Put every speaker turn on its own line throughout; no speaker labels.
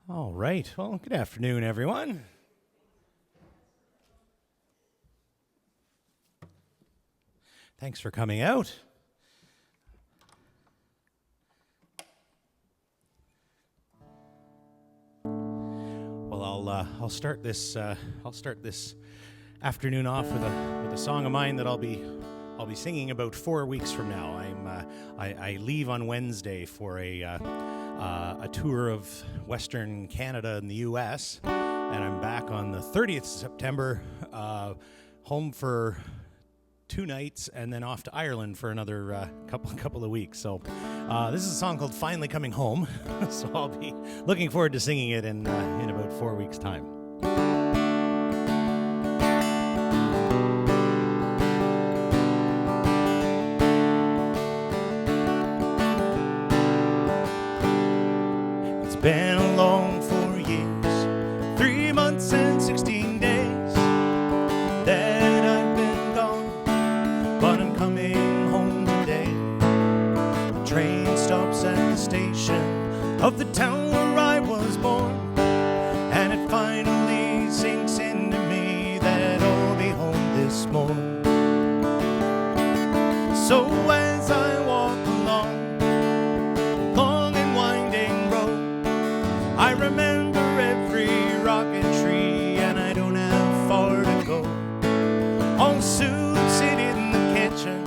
All right. Well, good afternoon, everyone. Thanks for coming out. Well, I'll start this afternoon off with a song of mine that I'll be singing about 4 weeks from now. I leave on Wednesday for a tour of Western Canada and the U.S., and I'm back on the 30th of September, home for 2 nights, and then off to Ireland for another couple of weeks. So this is a song called Finally Coming Home, so I'll be looking forward to singing it in about 4 weeks' time. It's been along 4 years, 3 months and 16 days that I've been gone, but I'm coming home today. The train stops at the station of the town where I was born, and it finally sinks into me that I'll be home this morning. So as I walk along the long and winding road, I remember every rock and tree, and I don't have far to go. I'll soon sit in the kitchen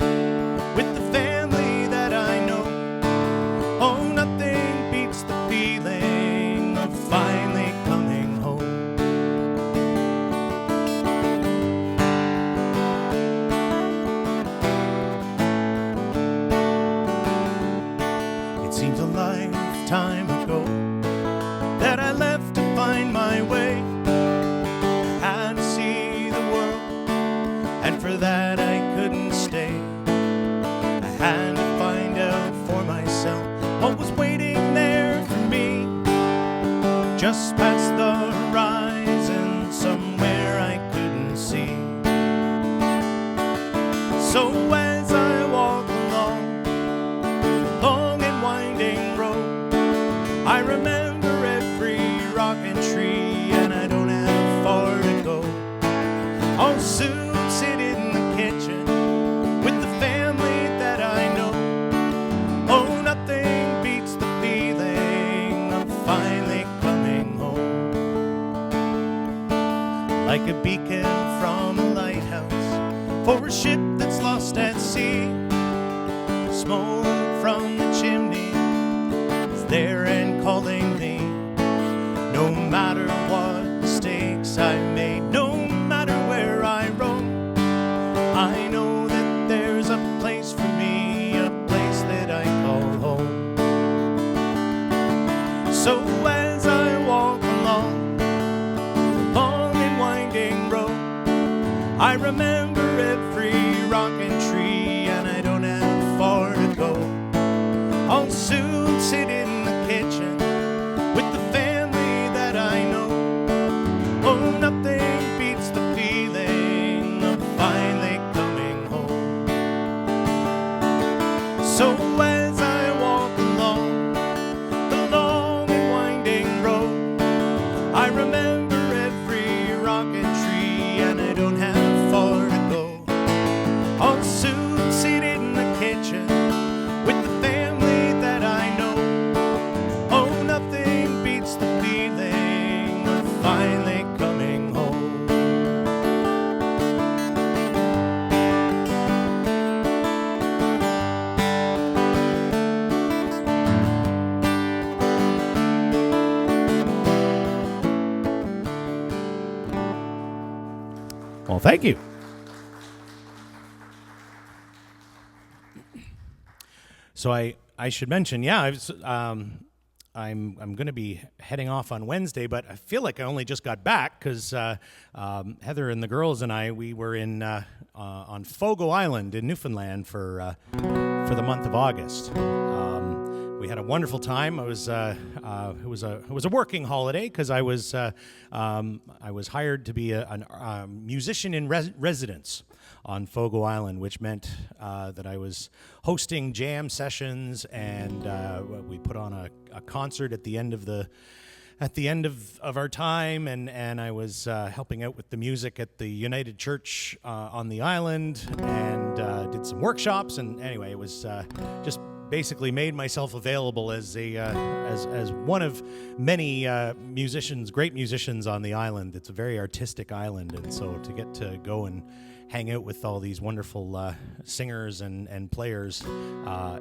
with the family that I know. Oh, nothing beats the feeling of finally coming home. It seems a lifetime ago that I left to find my way. I had to see the world, and for that I couldn't stay. I had to find out for myself what was waiting there for me, just past the horizon, somewhere I couldn't see. So as I walk along the long and winding road, I remember every rock and tree, and I don't have far to go. I'll soon sit in the kitchen with the family that I know. Oh, nothing beats the feeling of finally coming home. Like a beacon from a lighthouse for a ship that's lost at sea, smoke from the chimney is there and calling me. No matter what mistakes I made, no matter where I roam, I know that there's a place for me, a place that I call home. So as I walk along the long and winding road, I remember every rock and tree, and I don't have far to go. I'll soon sit in the kitchen with the family that I know. Oh, nothing beats the feeling of finally coming home. So as I walk along the long and winding road, I remember every rock and tree, and I don't have far to go. I'll soon sit in the kitchen with the family that I know. Oh, nothing beats the feeling of finally coming home. Well, thank you. So I should mention, I'm going to be heading off on Wednesday, but I feel like I only just got back because Heather and the girls and we were in on Fogo Island in Newfoundland for the month of August. We had a wonderful time. It was a working holiday because I was hired to be a musician in residence on Fogo Island, which meant that I was hosting jam sessions, and we put on a concert at the end of the at the end of our time, and I was helping out with the music at the United Church on the island, and did some workshops. And anyway, it was just basically made myself available as as one of many musicians, great musicians on the island. It's a very artistic island, and so to get to go and hang out with all these wonderful singers and players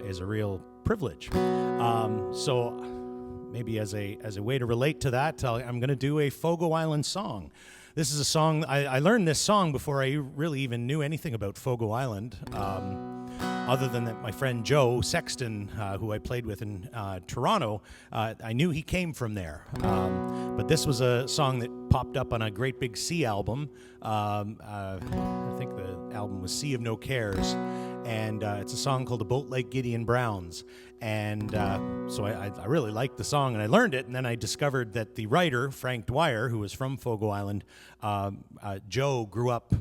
is a real privilege. So maybe as a way to relate to that, I'm going to do a Fogo Island song. This is a song, I learned this song before I really even knew anything about Fogo Island, other than that my friend Joe Sexton, who I played with in Toronto, I knew he came from there. But this was a song that popped up on a Great Big Sea album. I think the album was Sea of No Cares, and it's a song called A Boat Like Gideon Brown's. And so I really liked the song, and I learned it, and then I discovered that the writer, Frank Dwyer, who was from Fogo Island, Joe grew up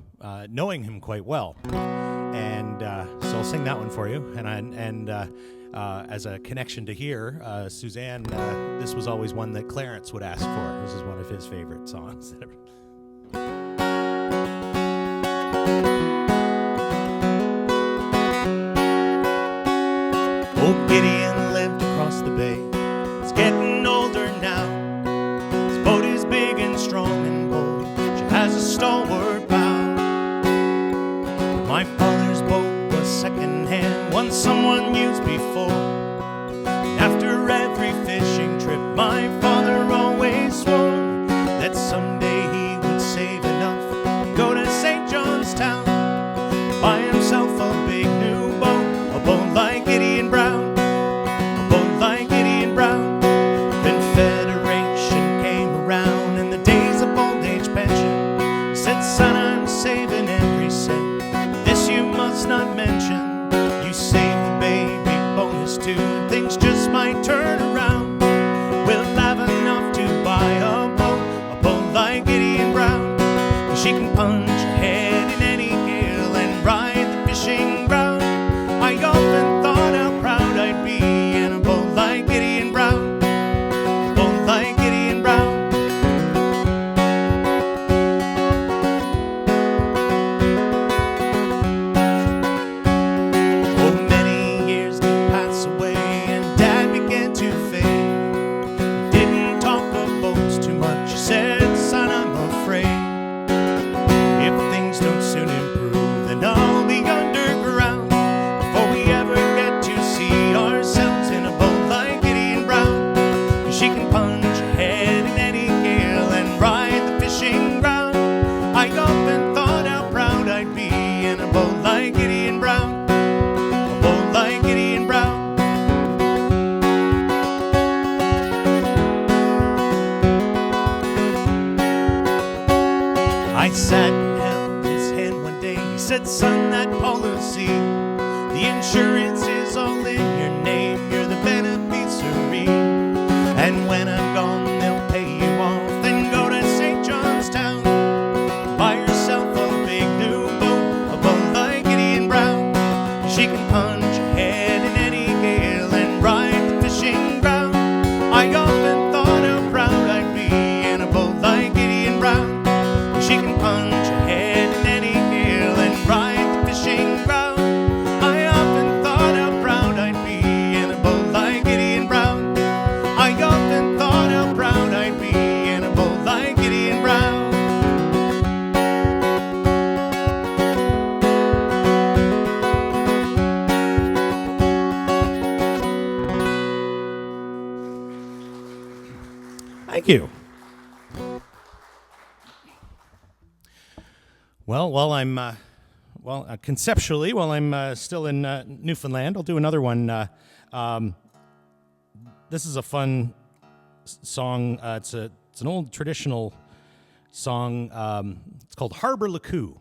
knowing him quite well. And so I'll sing that one for you. And as a connection to here, Suzanne, this was always one that Clarence would ask for. This is one of his favorite songs. Old Gideon lived across the bay. He's getting older now. His boat is big and strong and bold. She has a stalwart bow. My father's boat was second-hand, one someone used before. And after every fishing trip, my father always swore that someday he would save enough to go to St. John's Town, buy himself a big new boat, a boat like Gideon Brown. Not mention, you save the baby bonus too, and things just might turn around. We'll have enough to buy a boat like Gideon Brown. She can punch ahead in any gale and ride the fishing ground. I often thought how proud I'd be in a boat like Gideon Brown, a boat like Gideon Brown. I sat and held his hand one day. He said, son, that policy, the insurance is all in your name. You're the beneficiary, and when I'm gone, they'll pay you off. Then go to St. John's Town, buy yourself a big new boat, a boat like Gideon Brown. She can punch ahead in any gale and ride the fishing ground. I often thought how proud I'd be in a boat like Gideon Brown. She can punch ahead in any gale and ride the fishing ground. I often thought how proud I'd be in a boat like Gideon Brown. I often thought how proud I'd be in a boat like Gideon Brown. Thank you. Well, while I'm conceptually, while I'm still in Newfoundland, I'll do another one. This is a fun song. It's an old traditional song. It's called Harbour Lacoo.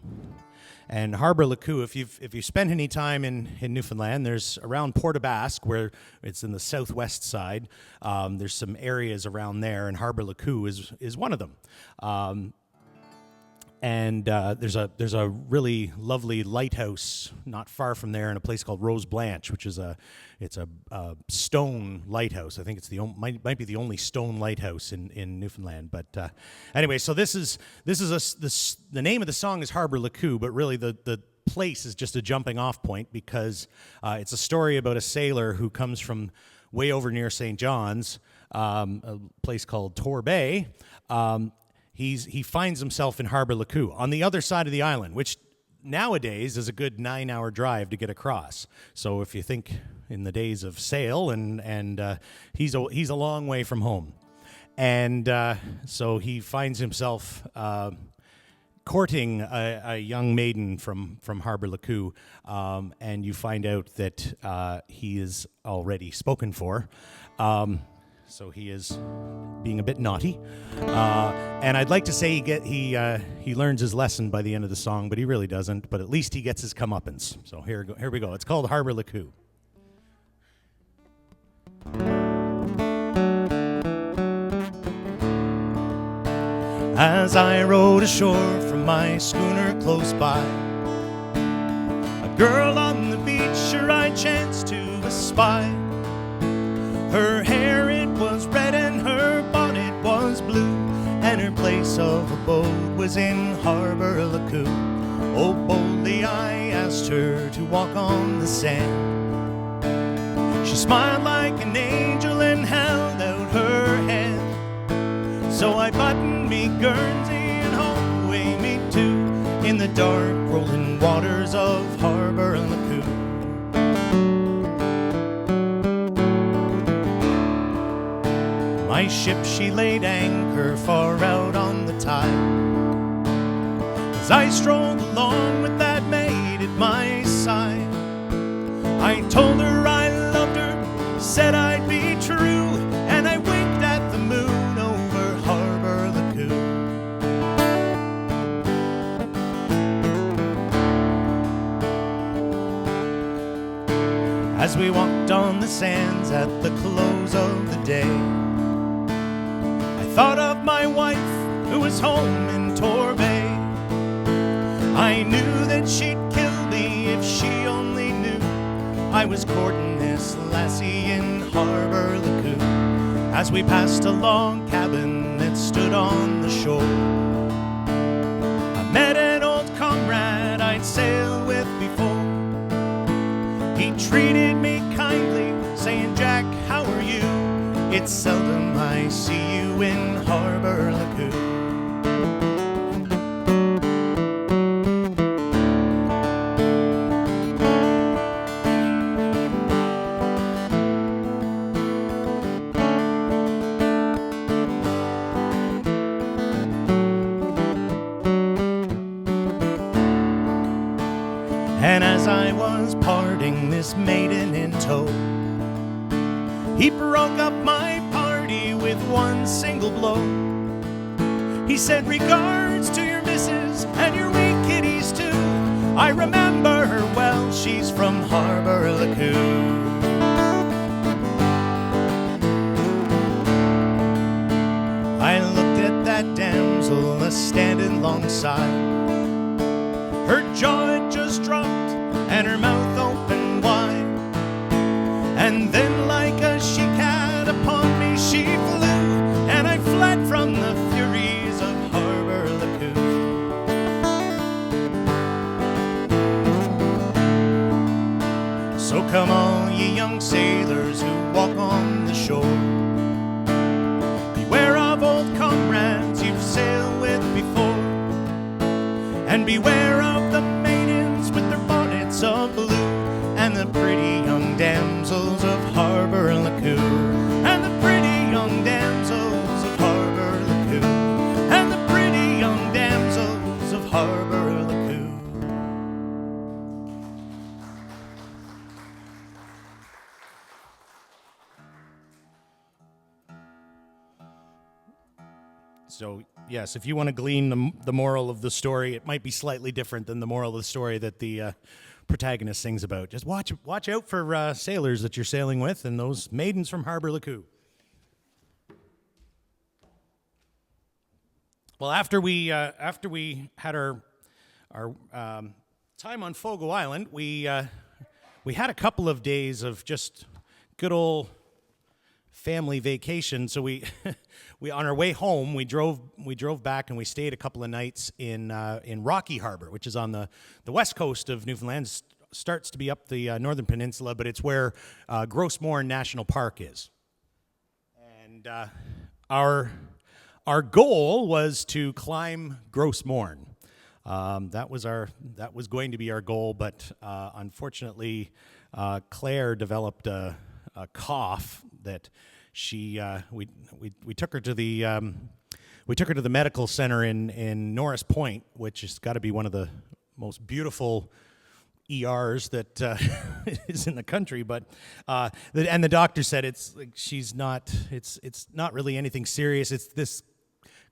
And Harbour Lacoo, if you spend any time in Newfoundland, there's around Port aux Basques, where it's in the southwest side. There's some areas around there, and Harbour Lacoo is one of them. And there's a really lovely lighthouse not far from there in a place called Rose Blanche, which is a stone lighthouse. I think it's might be the only stone lighthouse in Newfoundland. But anyway, so the name of the song is Harbor Lacou, but really the place is just a jumping off point because it's a story about a sailor who comes from way over near St. John's, a place called Tor Bay. He finds himself in Harbor Lacou on the other side of the island, which nowadays is a good 9-hour drive to get across. So if you think in the days of sail, and he's a long way from home, and so he finds himself courting a young maiden from Harbor Lacou, and you find out that he is already spoken for. So he is being a bit naughty, and I'd like to say he learns his lesson by the end of the song, but he really doesn't. But at least he gets his comeuppance. So here we go. It's called Harbor Lacou. As I rowed ashore from my schooner close by, a girl on the beach sure I chanced to espy. Her hair, it was red and her bonnet was blue, and her place of abode was in Harbor Lacou. Oh, boldly I asked her to walk on the sand. She smiled like an angel and held out her hand. So I buttoned me Guernsey and home away me too, in the dark rolling waters of Harbor Lacou. My ship, she laid anchor far out on the tide. As I strolled along with that maid at my side, I told her I loved her, said I'd be true, and I winked at the moon over Harbor Lacou. As we walked on the sands at the close of the day, thought of my wife who was home in Tor Bay. I knew that she'd kill me if she only knew I was courting this lassie in Harbor Lacou. As we passed a log cabin that stood on the shore, I met an old comrade I'd sailed with before. He treated me kindly, saying, "Jack, how are you? It's seldom I see you in Harbor Lacou." And as I was parting this maiden in tow, he broke up my party with one single blow. He said, "Regards to your missus and your wee kiddies too. I remember her well, she's from Harbor Lacou." I looked at that damsel a-standing alongside. Her jaw had just dropped and her mouth open wide, and then like a she-cat upon me she flew, and I fled from the furies of Harbor Lacou. So come all ye young sailors who walk on the shore, beware of old comrades you've sailed with before, and beware of the maidens with their bonnets of blue, and the pretty young damsels of Harbor Lacou, and the pretty young damsels of Harbor Lacou, and the pretty young damsels of Harbor Lacou. So, yes, if you want to glean the moral of the story, it might be slightly different than the moral of the story that the protagonist sings about. Just watch out for sailors that you're sailing with and those maidens from Harbor Lacou. Well, after we had our time on Fogo Island, we had a couple of days of just good old family vacation. So we we on our way home we drove back and we stayed a couple of nights in Rocky Harbor, which is on the west coast of Newfoundland. Starts to be up the northern peninsula, but it's where Grosse Morne National Park is. And our goal was to climb Grosse Morne. That was going to be our goal, but unfortunately, Clare developed a cough that we took her to the medical center in Norris Point, which has got to be one of the most beautiful ERs that is in the country, but the doctor said it's not really anything serious. It's this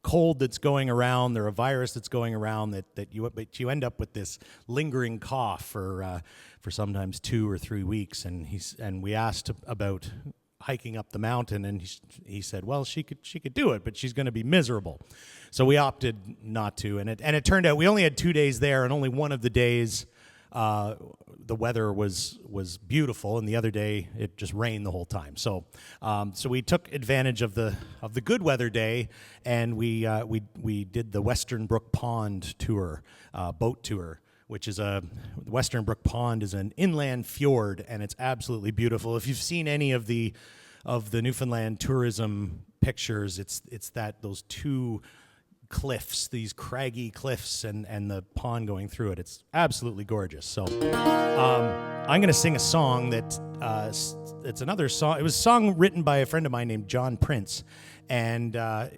cold that's going around, or a virus that's going around but you end up with this lingering cough for sometimes 2 or 3 weeks. And we asked about hiking up the mountain, and he said, well, she could do it, but she's going to be miserable. So we opted not to, and it turned out we only had 2 days there, and only one of the days the weather was beautiful, and the other day it just rained the whole time. So we took advantage of the good weather day, and we did the Western Brook Pond tour, boat tour, which is Western Brook Pond is an inland fjord, and it's absolutely beautiful. If you've seen any of the Newfoundland tourism pictures, it's those two cliffs, these craggy cliffs, and the pond going through it. It's absolutely gorgeous. So I'm going to sing a song that it's another song. It was a song written by a friend of mine named John Prince, and a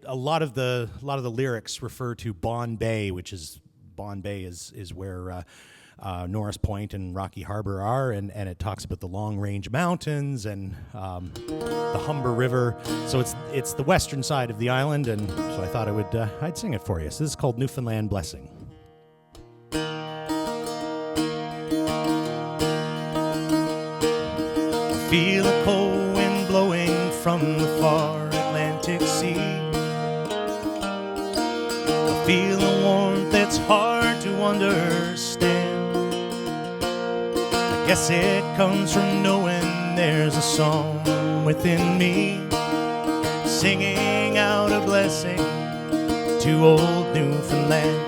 lot of the lyrics refer to Bon Bay, which is where Norris Point and Rocky Harbor are, and it talks about the Long Range Mountains and the Humber River. So it's the western side of the island, and so I thought I'd sing it for you. So this is called Newfoundland Blessing. I feel a cold wind blowing from the far Atlantic Sea. I feel a warmth that's hard to understand. I guess it comes from knowing there's a song within me, singing out a blessing to old Newfoundland.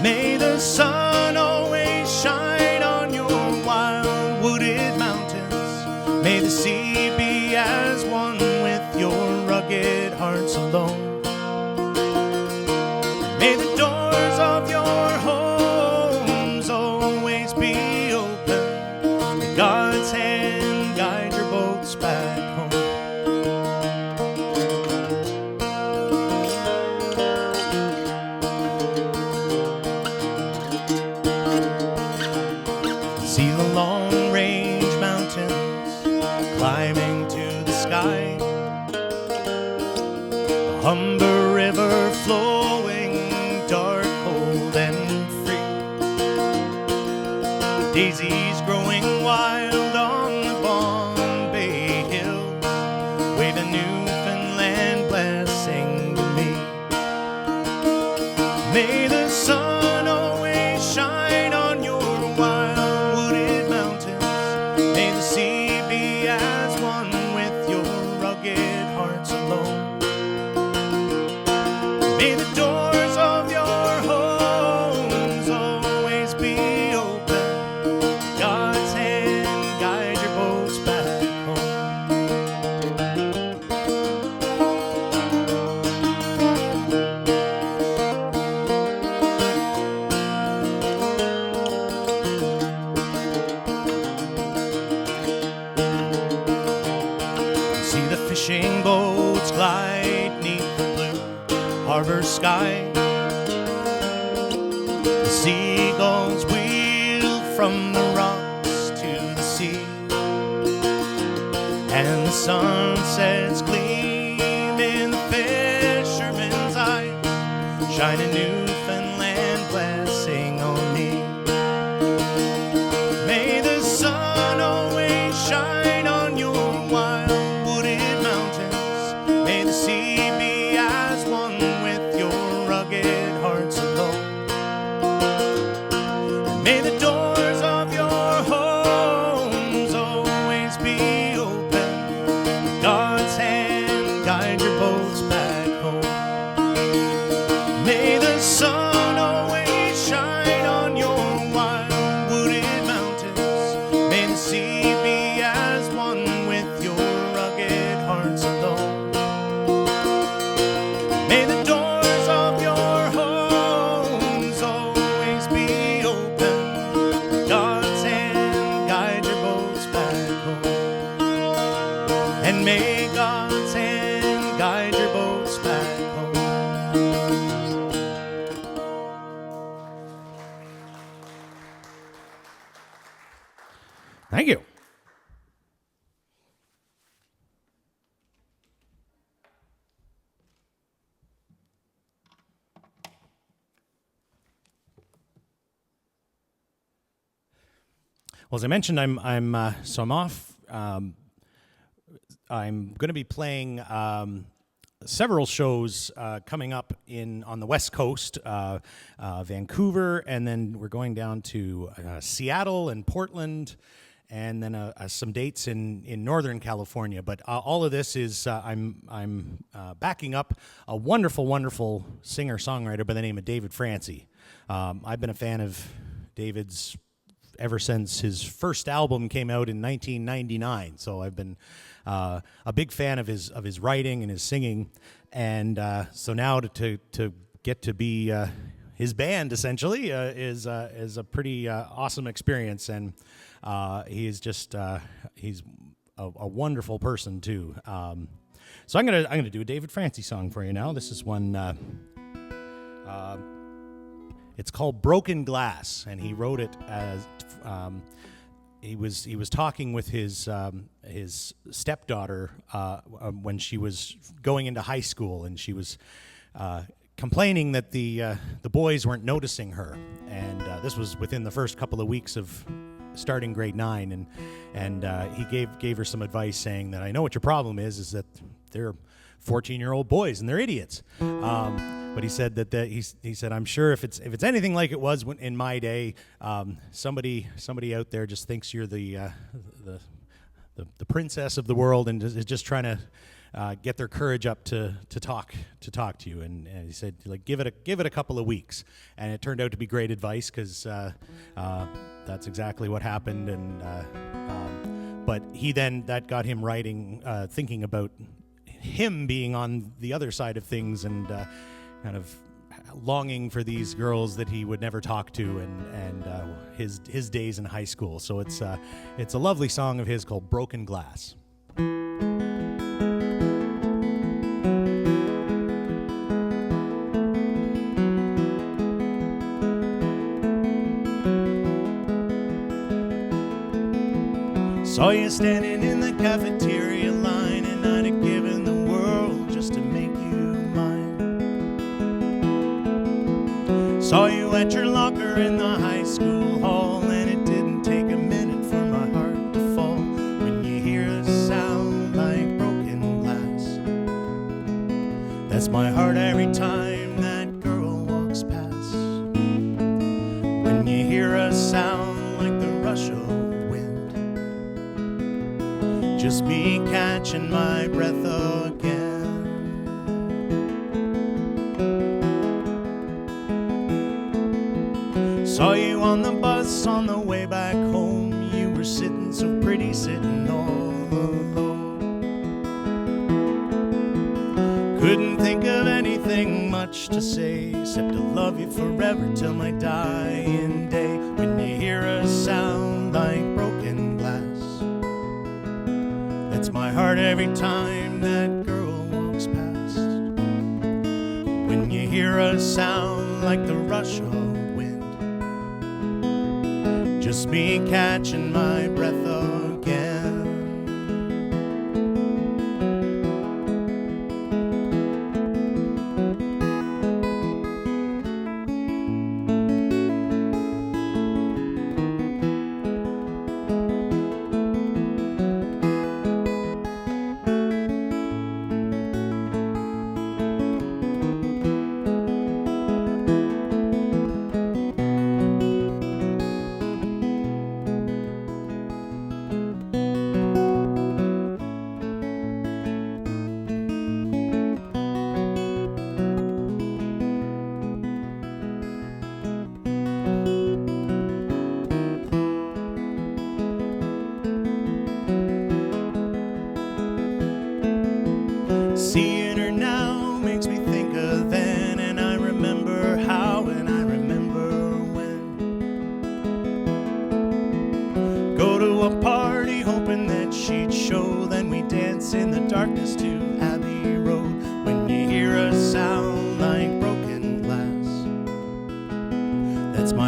May the sun always shine on your wild wooded mountains. May the sea be as one with your rugged hearts alone. May the doors of your homes always be open. May God's hand guide your boats back home. See the Long Range Mountains climbing to the sky. The Humber River flowing dark, cold, and free. Daisies growing wild on the Bombay Hills, waving Newfoundland blessing to me. May the sun always shine on your wild wooded mountains. May the sea be as one with your rugged hearts alone. May the doors of your homes always be open. God's hand guide your boats back See the fishing boats glide neath the blue harbor sky. The seagulls wheel from the rocks to the sea, and the sunsets gleam in the fisherman's eyes, shining Newfoundland blessing on me. May the sun always shine on your wild wooded mountains. May the sea be and may God's hand guide your boats back home. Thank you. Well, as I mentioned, I'm off. I'm going to be playing several shows coming up on the West Coast, Vancouver, and then we're going down to Seattle and Portland, and then some dates in Northern California. But all of this is I'm backing up a wonderful, wonderful singer-songwriter by the name of David Francie. I've been a fan of David's ever since his first album came out in 1999. So I've been a big fan of his writing and his singing, and so now to get to be his band essentially is a pretty awesome experience, and he's just he's a wonderful person too. So I'm gonna do a David Francie song for you now. This is one. It's called Broken Glass, and he wrote it as he was talking with his stepdaughter when she was going into high school, and she was complaining that the boys weren't noticing her, and this was within the first couple of weeks of starting grade 9, and he gave her some advice, saying that I know what your problem is that they're 14-year-old boys and they're idiots. But he said he said, I'm sure if it's anything like it was in my day, somebody out there just thinks you're the princess of the world and is just trying to get their courage up to talk to you. And he said, like, give it a couple of weeks. And it turned out to be great advice, because that's exactly what happened. And but that got him writing, thinking about him being on the other side of things, and kind of longing for these girls that he would never talk to, and his days in high school. So it's a lovely song of his called Broken Glass. Saw you standing in the cafeteria line, and I'd have given the world just to make you mine. Saw you at your locker in the high school hall, and it didn't take a minute for my heart to fall when you hear a sound like broken glass. That's my heart every time that girl walks past. When you hear a sound like the rush of wind, just be catching my breath again. Saw you on the bus on the way back home. You were sitting so pretty, sitting all alone. Couldn't think of anything much to say except to love you forever till my dying day. When you hear a sound like broken glass, that's my heart every time that girl walks past. When you hear a sound like the rush of wind, just be catching my breath again.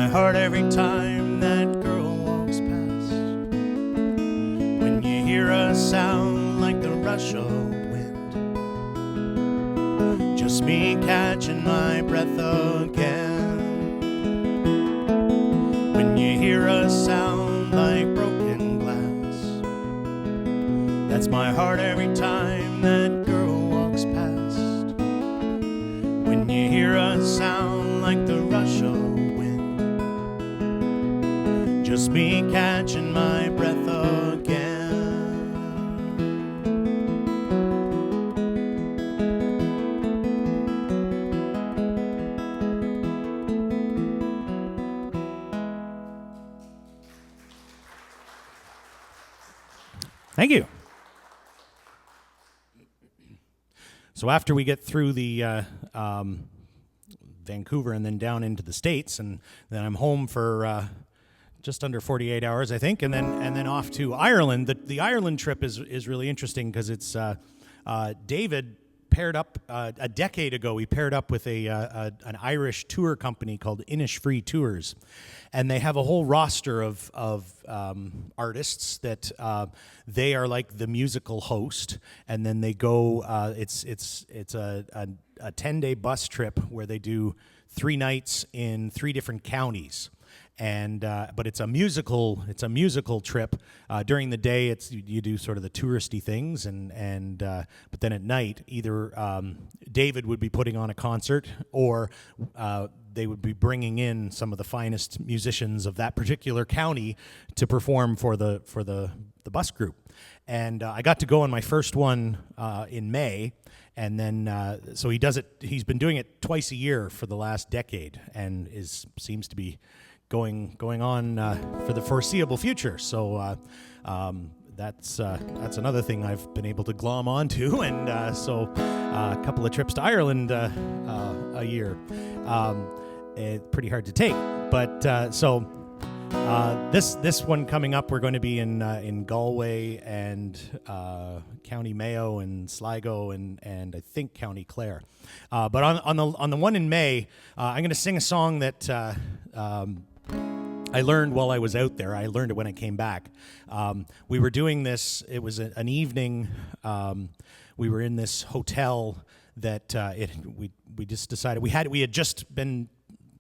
my heart every time that girl walks past. When you hear a sound like the rush of wind, just me catching my breath again. When you hear a sound like broken glass, that's my heart every time that girl walks past. When you hear a sound like the rush of wind, just me catching my breath again. Thank you. So after we get through the Vancouver and then down into the States, and then I'm home for just under 48 hours, I think, and then off to Ireland. The Ireland trip is really interesting because it's David paired up a decade ago. He paired up with an Irish tour company called Innisfree Tours, and they have a whole roster of artists that they are like the musical host, and then they go. It's a 10-day bus trip where they do 3 nights in 3 different counties. And but it's a musical trip. During the day, you do sort of the touristy things, and but then at night, either David would be putting on a concert, or they would be bringing in some of the finest musicians of that particular county to perform for the bus group. And I got to go on my first one in May. And then, so he does it. He's been doing it twice a year for the last decade, and seems to be going on for the foreseeable future. So that's another thing I've been able to glom onto, and so a couple of trips to Ireland a year. It's pretty hard to take, but this one coming up, we're going to be in Galway and County Mayo and Sligo and I think County Clare. But on the one in May, I'm going to sing a song that I learned while I was out there. I learned it when I came back. We were doing this. It was an evening. We were in this hotel that we just decided we had just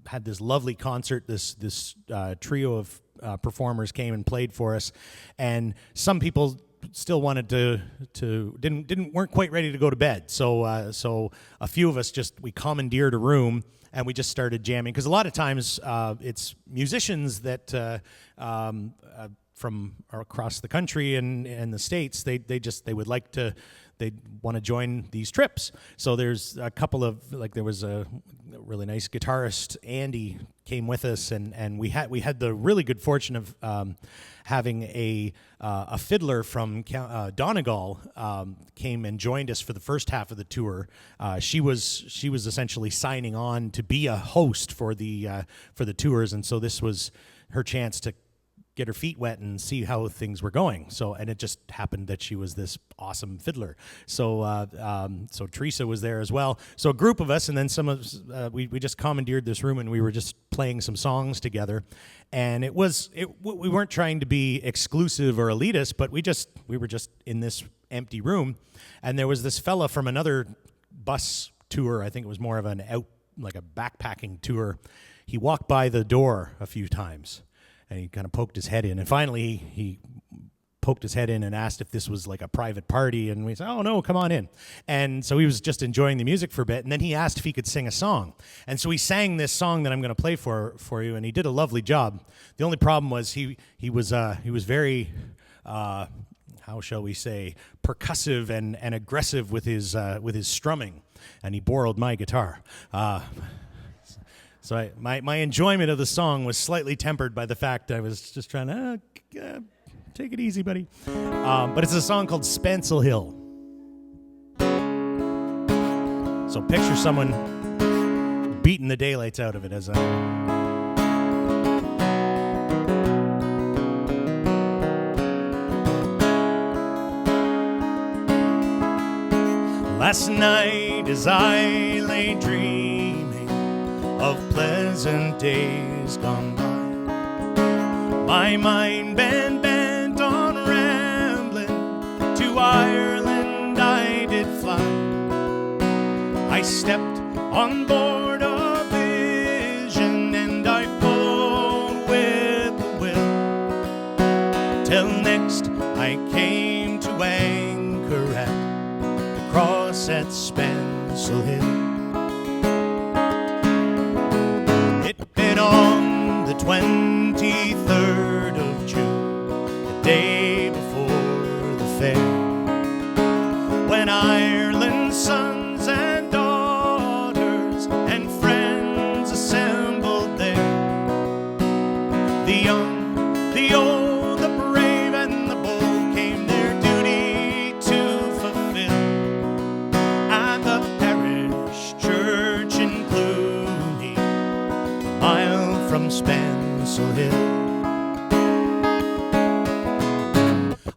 had this lovely concert. This trio of performers came and played for us, and some people still wanted weren't quite ready to go to bed. So a few of us we commandeered a room and we just started jamming, because a lot of times it's musicians that from across the country and the States, they would like to. They want to join these trips. So there's a couple of, there was a really nice guitarist, Andy, came with us, and we had the really good fortune of having a fiddler from Donegal came and joined us for the first half of the tour. She was essentially signing on to be a host for the tours, and so this was her chance to get her feet wet and see how things were going. So, and it just happened that she was this awesome fiddler. So, so Teresa was there as well. So a group of us, and then some of us, we just commandeered this room, and we were just playing some songs together. And we weren't trying to be exclusive or elitist, but we were just in this empty room, and there was this fella from another bus tour. I think it was more of a backpacking tour. He walked by the door a few times, and he kind of poked his head in. And finally, he poked his head in and asked if this was like a private party. And we said, "Oh, no, come on in." And so he was just enjoying the music for a bit. And then he asked if he could sing a song. And so he sang this song that I'm going to play for you. And he did a lovely job. The only problem was he was very, how shall we say, percussive and aggressive with his strumming. And he borrowed my guitar. So my enjoyment of the song was slightly tempered by the fact I was just trying to take it easy, buddy. But it's a song called Spen Hill. So picture someone beating the daylights out of it as Last night as I lay dreaming of pleasant days days gone by. My mind bent on rambling, to Ireland I did fly. I stepped on board a vision, and I followed with a will, till next I came to anchor at the cross at Spen Hill. It'd been on the 23rd of June, the day before the fair, when Ireland's sons and daughters and friends assembled there. The young, the old, the brave and the bold came their duty to fulfill at the parish church in Clooney, a mile from Spen Hill.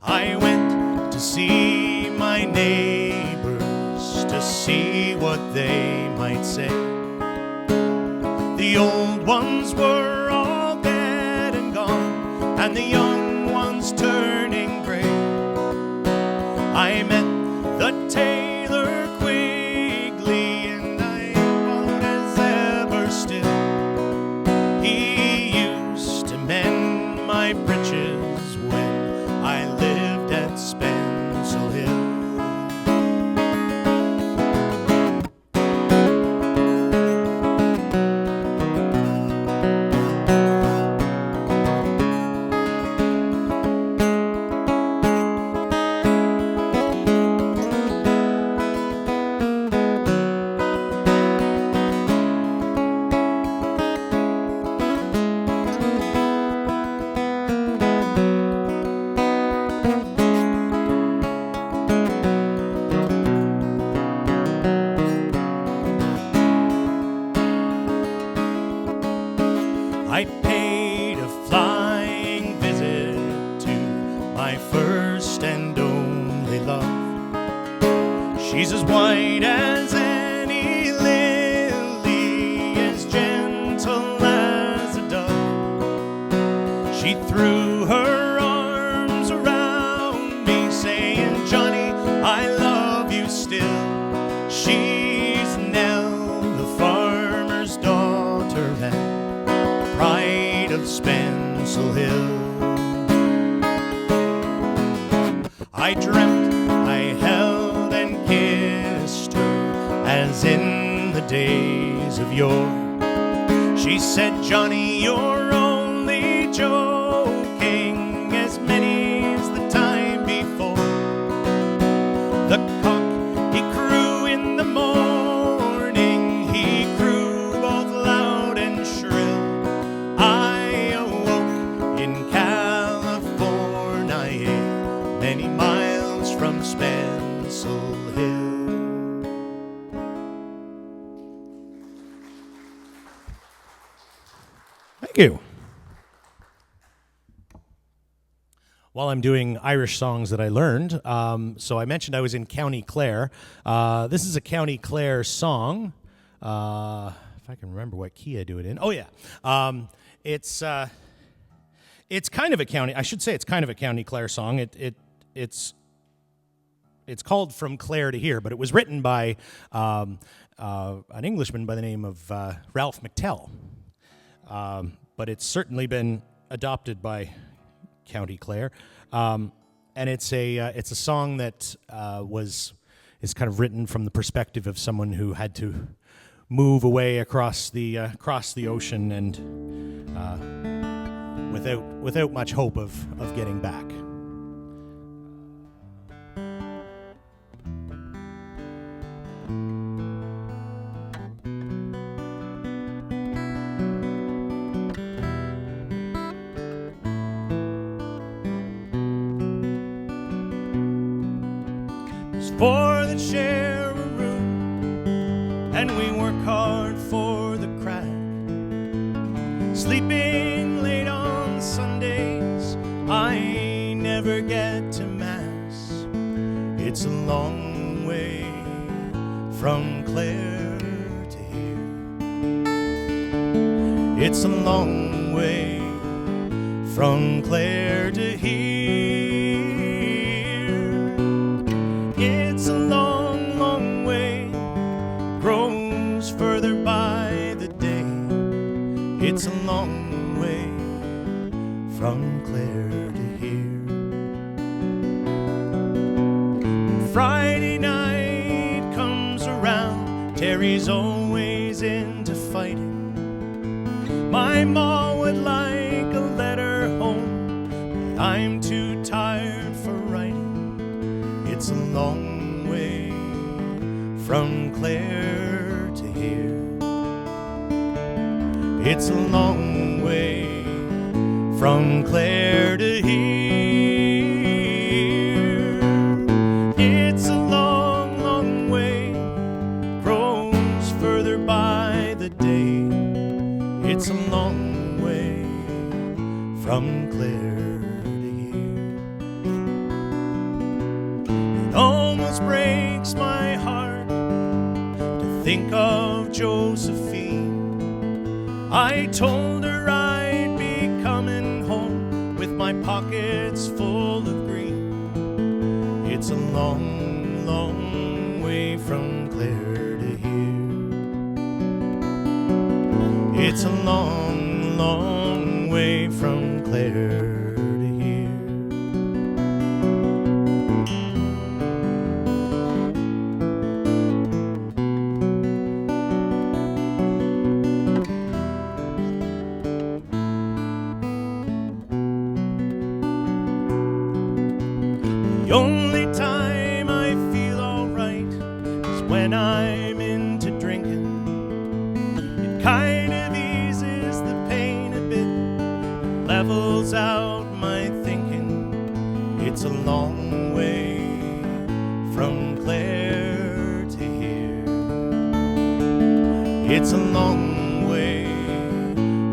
I went to see my neighbors, to see what they might say. The old ones were all dead and gone, and the young ones turning gray. I met the tailor Quigley, and I followed as ever still. He used to mend my breeches when I lived at Spen Hill. I paid a flying visit to my first and only love. She's as white as any lily, as gentle as a dove. She threw her arms around me, saying, "Johnny, I love you still." She's Nell, the farmer's daughter, and pride of Spen Hill. I dreamt I held and kissed her as in the days of yore. She said, "Johnny, you're only joking, as many's the time before." The cock, he crew in the morning, he crew both loud and shrill. I awoke in California, many miles from Spen Hill. Thank you. While I'm doing Irish songs that I learned, so I mentioned I was in County Clare. This is a County Clare song. If I can remember what key I do it in. Oh yeah, it's kind of a county. I should say it's kind of a County Clare song. It's called From Clare to Here, but it was written by an Englishman by the name of Ralph McTell. But it's certainly been adopted by County Clare, and it's a song that is kind of written from the perspective of someone who had to move away across the ocean and without much hope of getting back. For that share a room, and we work hard for the crack. Sleeping late on Sundays, I never get to Mass. It's a long way from Clare to here. It's a long way from Clare to here. It's a long, long way, grows further by the day. It's a long way from Clare to here. Friday night comes around, Terry's always into fighting. My ma would like a letter home, but I'm too tired for writing. It's a long way from Clare to here. It's a long way from Clare to here. It's a long, long way, grows further by the day. It's a long way from Clare to here. It almost breaks my heart to think of Josephine. I told her I'd be coming home with my pockets full of green. It's a long, long way from Clare to here. It's a long, long way from Clare to here. The only time I feel alright is when I'm into drinking. It kind of eases the pain a bit, levels out my thinking. It's a long way from Clare to here. It's a long way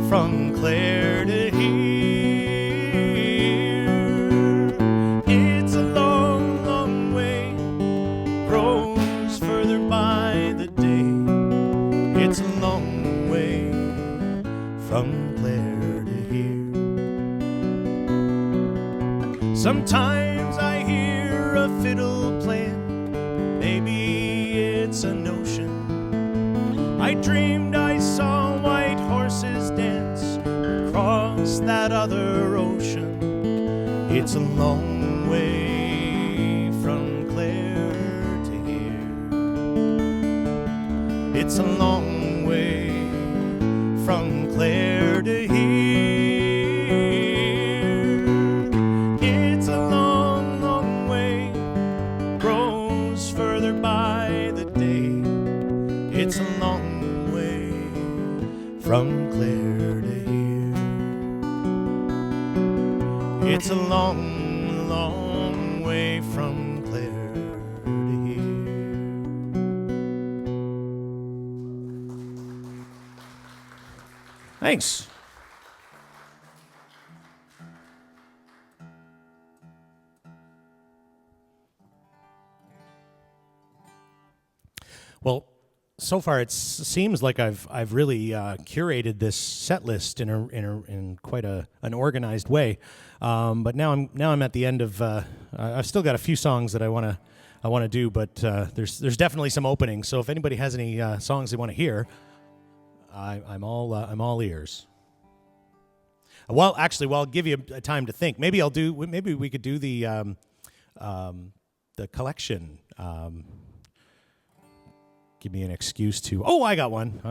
from Clare to here. It's a long, long way, grows further by the day. It's a long way from Clare to here. Sometimes I hear a fiddle playing, maybe it's a notion. I dreamed I saw white horses dance across that other ocean. It's a long way from Clare to here. It's a long way from Clare to here. It's a long, long way, grows further by the day. It's a long way from Clare to here. It's a long, long way from Clare to here. Thanks. Well, so far it seems like I've really curated this set list in quite an organized way. But now I'm at the end of. I've still got a few songs that I want to do, but there's definitely some openings. So if anybody has any songs they want to hear, I'm all ears. Well, actually, I'll give you a time to think. Maybe we could do the collection. Give me an excuse to. Oh, I got one.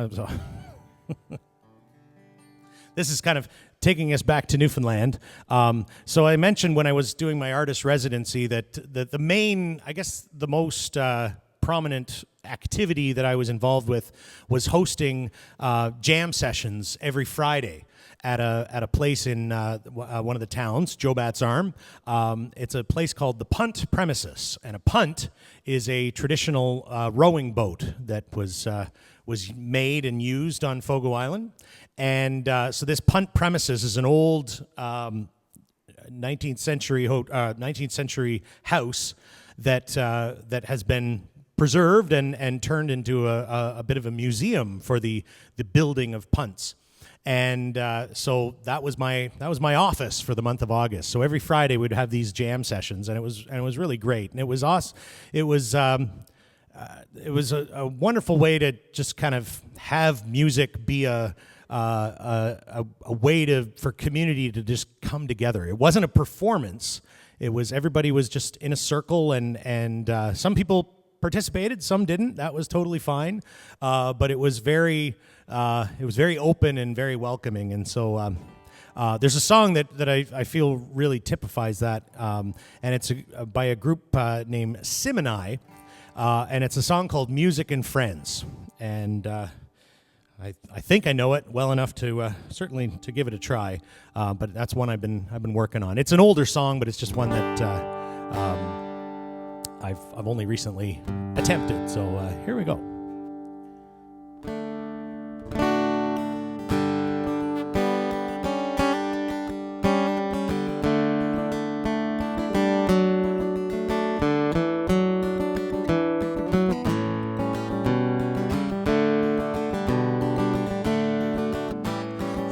This is kind of taking us back to Newfoundland. So I mentioned when I was doing my artist residency that the main, I guess, the most prominent activity that I was involved with was hosting jam sessions every Friday at a place in one of the towns, Jobat's Arm. It's a place called the Punt Premises, and a punt is a traditional rowing boat that was made and used on Fogo Island. And so this Punt Premises is an old 19th century house that has been preserved and turned into a bit of a museum for the building of punts. And so that was my office for the month of August. So every Friday we'd have these jam sessions, and it was really great. And it was awesome. It was a wonderful way to just kind of have music be a way for community to just come together. It wasn't a performance. It was everybody was just in a circle, and some people participated, some didn't. That was totally fine. But it was very open and very welcoming. And so there's a song that I feel really typifies that, and it's by a group named Simini, and it's a song called "Music and Friends." And I think I know it well enough to certainly to give it a try, but that's one I've been working on. It's an older song, but it's just one that I've only recently attempted. So here we go.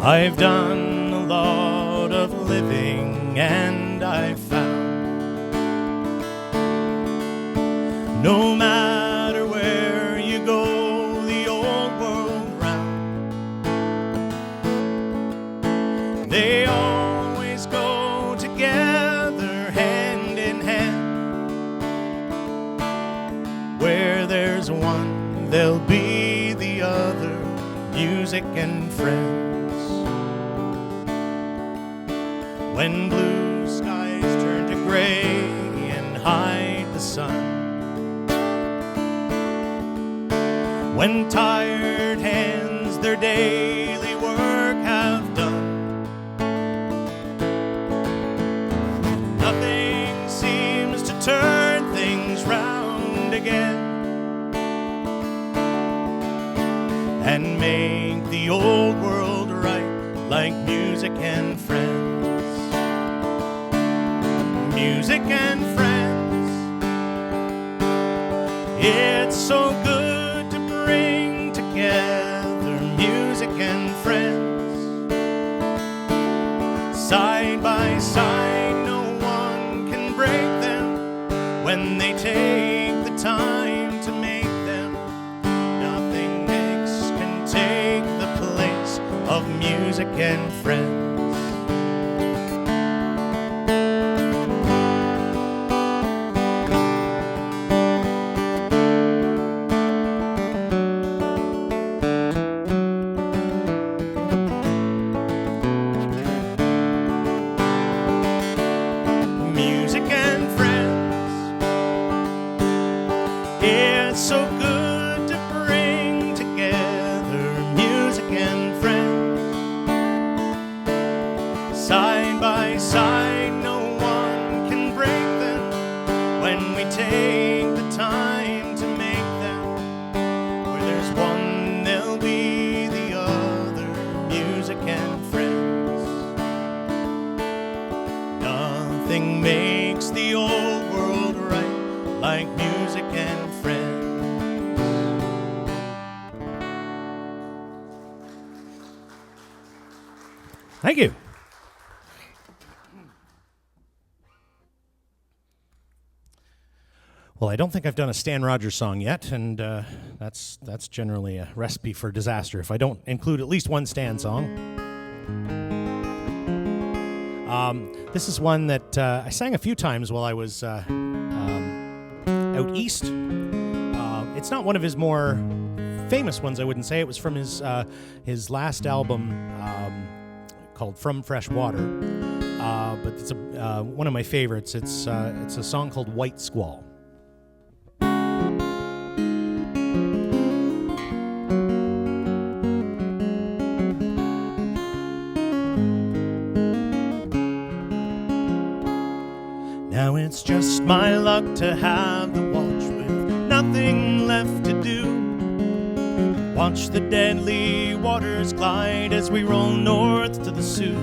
I've done a lot of living, and I've found no matter where you go, the old world round, they always go together, hand in hand. Where there's one, there'll be the other, music and friends. When blue skies turn to gray and hide the sun, when tired hands their daily work have done, nothing seems to turn things round again and make the old world right, like music and friends. Music and friends, it's so good to bring together music and friends. Side by side, no one can break them when they take the time to make them. Nothing else can take the place of music and friends. Thank you. Well, I don't think I've done a Stan Rogers song yet, and that's generally a recipe for disaster if I don't include at least one Stan song. This is one that I sang a few times while I was out east. It's not one of his more famous ones, I wouldn't say. It was from his last album called From Fresh Water, but it's one of my favorites. It's a song called White Squall. Now it's just my luck to have the watch with nothing left to do. Watch the deadly waters glide as we roll north to the Sioux.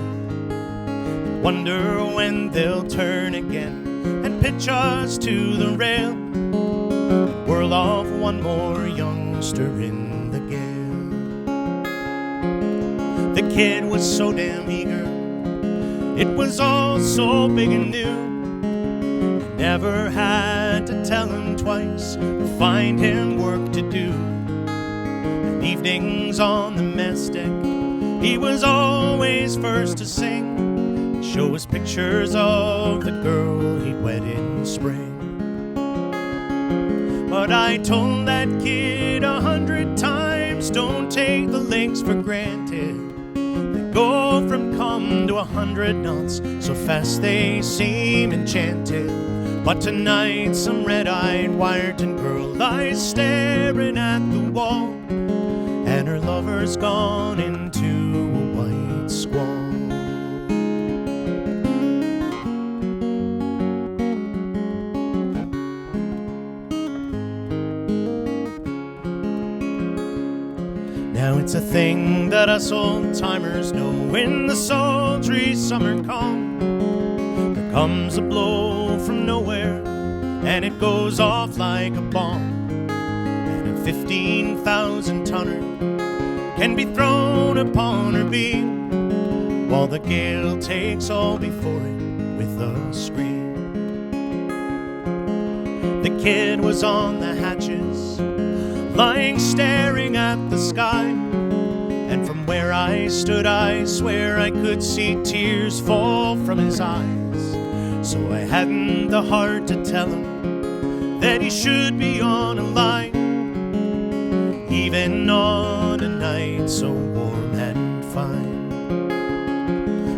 Wonder when they'll turn again and pitch us to the rail. Whirl off one more youngster in the gale. The The kid was so damn eager. It was all so big and new. Never had to tell him twice or find him work to do. And evenings on the mess deck, he was always first to sing, show us pictures of the girl he'd wed in spring. But I told that kid 100 times, don't take the links for granted. They go from calm to 100 knots, so fast they seem enchanted. But tonight some red-eyed Wyerton girl lies staring at the wall, and her lover's gone into a white squall. Now it's a thing that us old-timers know. In the sultry summer calm, there comes a blow from nowhere, and it goes off like a bomb. And a 15,000-tonner can be thrown upon her beam, while the gale takes all before it with a scream. The kid was on the hatches, lying staring at the sky, and from where I stood I swear I could see tears fall from his eyes. So I hadn't the heart to tell him that he should be on a line, even on a night so warm and fine.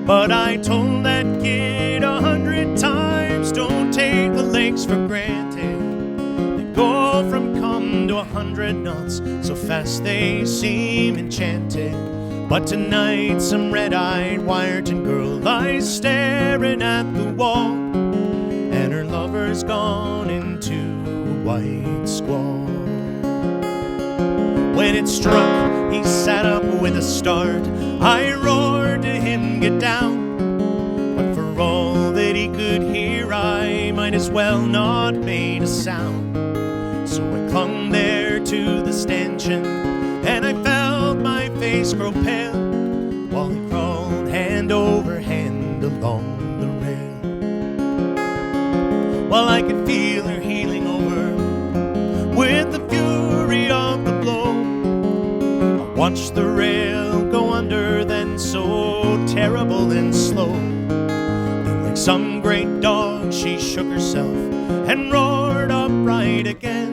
But I told that kid 100 times, don't take the lakes for granted. They go from calm to 100 knots, so fast they seem enchanted. But tonight some red-eyed Wyerton girl lies staring at the wall, and her lover's gone into a white squall. When it struck, he sat up with a start. I roared to him, get down. But for all that he could hear, I might as well not made a sound. So I clung there to the stanchion, and I felt my face grow pale, while he crawled hand over hand along the rail. While I could feel her heeling over with the fury of the blow, I watched the rail go under, then so terrible and slow. Then like some great dog she shook herself and roared upright again.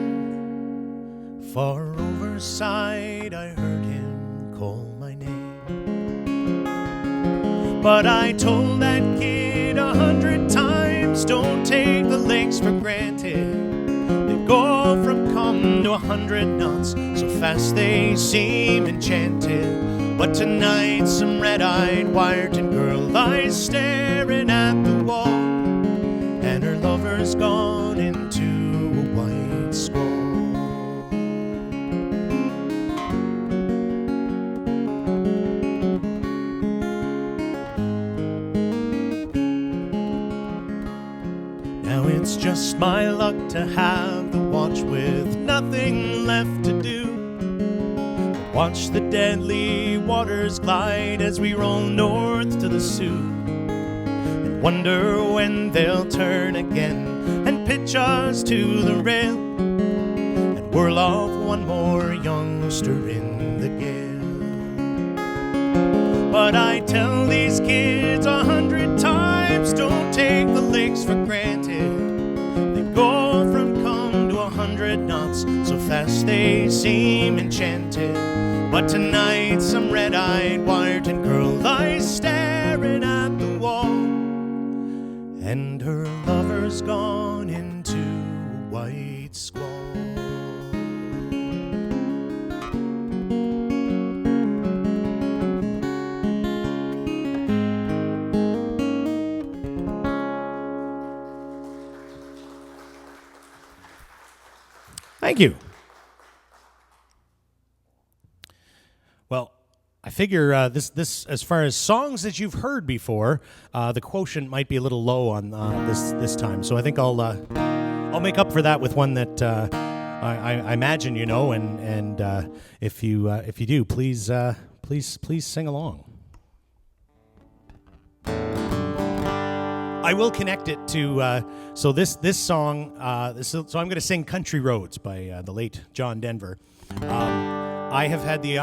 Far overside I heard him call my name. But I told that kid 100 times, don't take the lakes for granted. They go from calm to 100 knots, so fast they seem enchanted. But tonight some red-eyed Wyerton girl lies staring at the wall, and her lover's gone into a white squall. Now it's just my luck to have the watch with nothing left to do. Watch the deadly waters glide as we roll north to the Sioux, and wonder when they'll turn again and pitch us to the rail, and whirl off one more youngster in the gale. But I tell these kids 100 times, don't take the lakes for granted. They go from calm to 100 knots, so fast they seem enchanted. But tonight some red-eyed Wyerton girl lies staring at the wall, and her lover's gone into a white squall. Thank you. Well, I figure this as far as songs that you've heard before, the quotient might be a little low on this time. So I think I'll make up for that with one that I imagine you know, and if you do, please sing along. I will connect it to so this song. So I'm going to sing "Country Roads" by the late John Denver. I have had the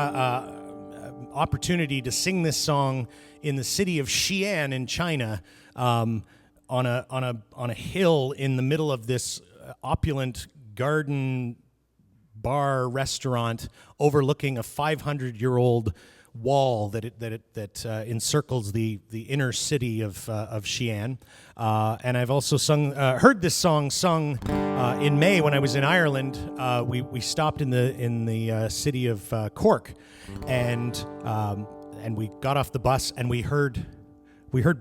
opportunity to sing this song in the city of Xi'an in China, on a hill in the middle of this opulent garden bar restaurant overlooking a 500-year-old wall that encircles the inner city of Xi'an, and I've also heard this song sung in May when I was in Ireland. We stopped in the city of Cork, and we got off the bus and we heard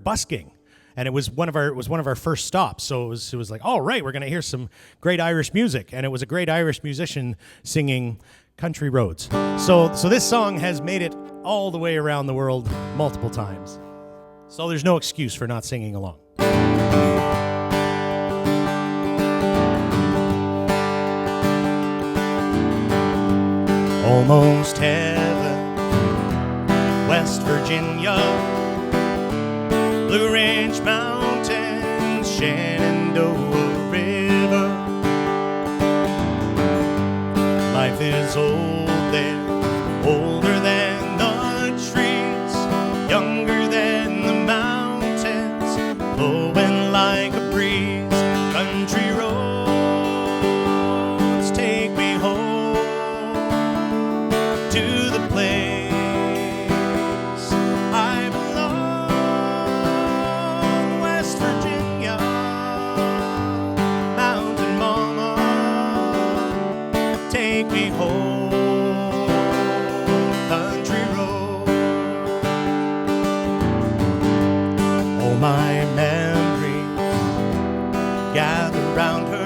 busking. And it was one of our first stops, so it was like, all right, we're going to hear some great Irish music, and it was a great Irish musician singing "Country Roads." So this song has made it all the way around the world multiple times. So there's no excuse for not singing along. Almost heaven, West Virginia, Blue Ridge Mountains, Shenandoah River. Life is old there, older than the trees, younger than the mountains, blowing like a breeze. Country roads take me home to the place I belong. West Virginia, Mountain Mama, take me home. Country road. All my memories gather round her.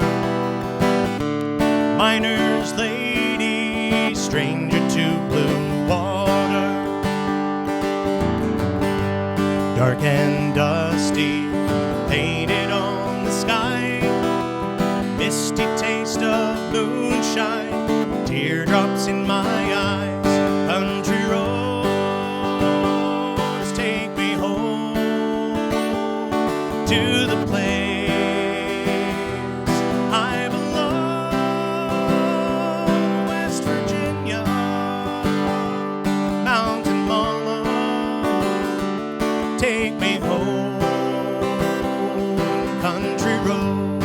Miner's lady, stranger to blue water. Dark and dusty, painted on the sky. Misty taste of moonshine, teardrops in my eyes. Country roads take me home to the place I belong. West Virginia, Mountain Mama, take me home. Country roads.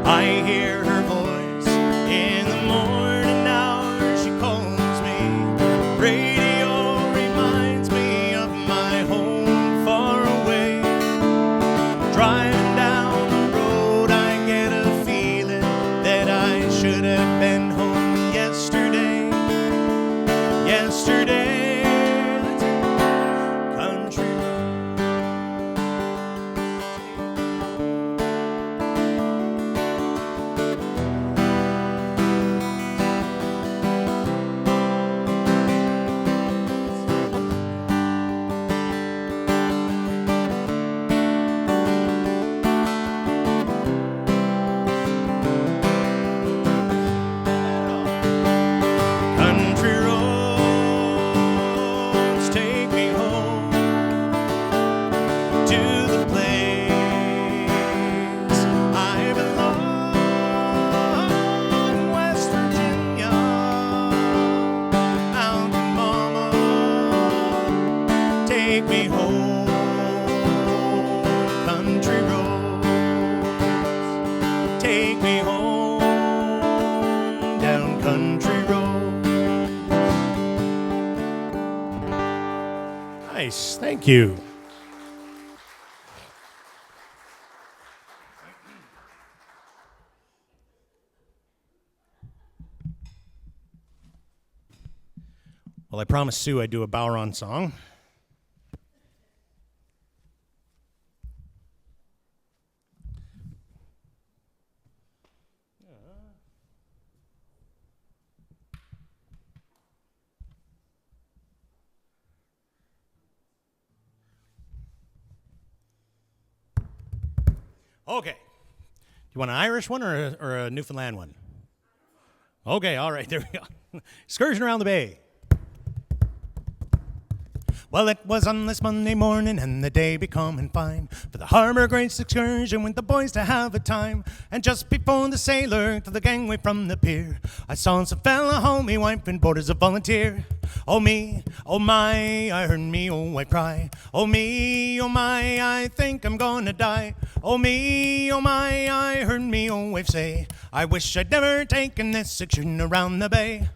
I hear her voice in the morning hours. She calls me. Radio reminds me of my home far away. Driving down the road, I get a feeling that I should have been home yesterday. Yesterday, country Country roads take me home to the place I belong. West Virginia, Mountain Mama, take me home. Country roads take me home down country road. Nice, thank you. Well, I promised Sue I'd do a Bowron song. Okay. You want an Irish one or a Newfoundland one? Okay, all right, there we go. Excursion around the bay. Well, it was on this Monday morning, and the day becoming fine, for the Harbour Grace excursion with the boys to have a time. And just before the sailor to the gangway from the pier, I saw some fella haul me wife and board as a volunteer. Oh me, oh my, I heard me old wife cry. Oh me, oh my, I think I'm gonna die. Oh me, oh my, I heard me old wife say, I wish I'd never taken this excursion around the bay.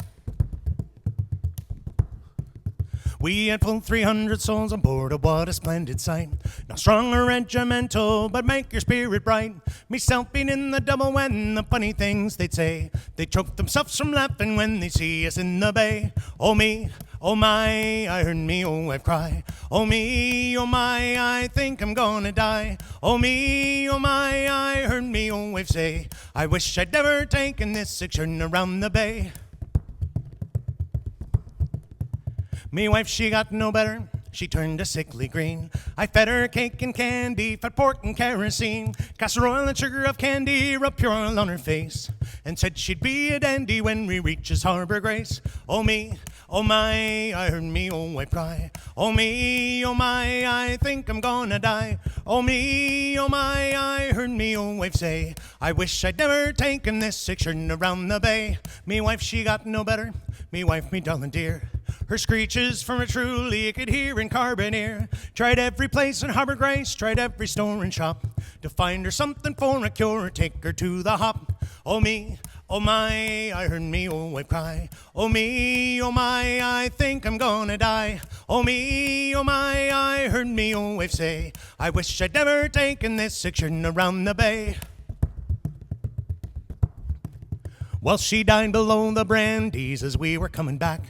We had full 300 souls on board, oh what a splendid sight. Not strong or regimental, but make your spirit bright. Myself being in the double when the funny things they'd say. They choke themselves from laughing when they see us in the bay. Oh me, oh my, I heard me old wife cry. Oh me, oh my, I think I'm gonna die. Oh me, oh my, I heard me old wife say, I wish I'd never taken this excursion around the bay. Me wife, she got no better, she turned a sickly green. I fed her cake and candy, fat pork and kerosene, castor oil and sugar of candy, rubbed pure oil on her face, and said she'd be a dandy when we reaches Harbour Grace. Oh me, oh my, I heard me old wife cry. Oh me, oh my, I think I'm gonna die. Oh me, oh my, I heard me old wife say, I wish I'd never taken this excursion around the bay. Me wife, she got no better, me wife, me darling dear. Her screeches from a truly you could hear in Carboneer. Tried every place in Harbour Grace, tried every store and shop, to find her something for a cure, take her to the hop. Oh me, oh my, I heard me old wife cry. Oh me, oh my, I think I'm gonna die. Oh me, oh my, I heard me old wife say, I wish I'd never taken this excursion around the bay. Well, she died below the Brandies as we were coming back.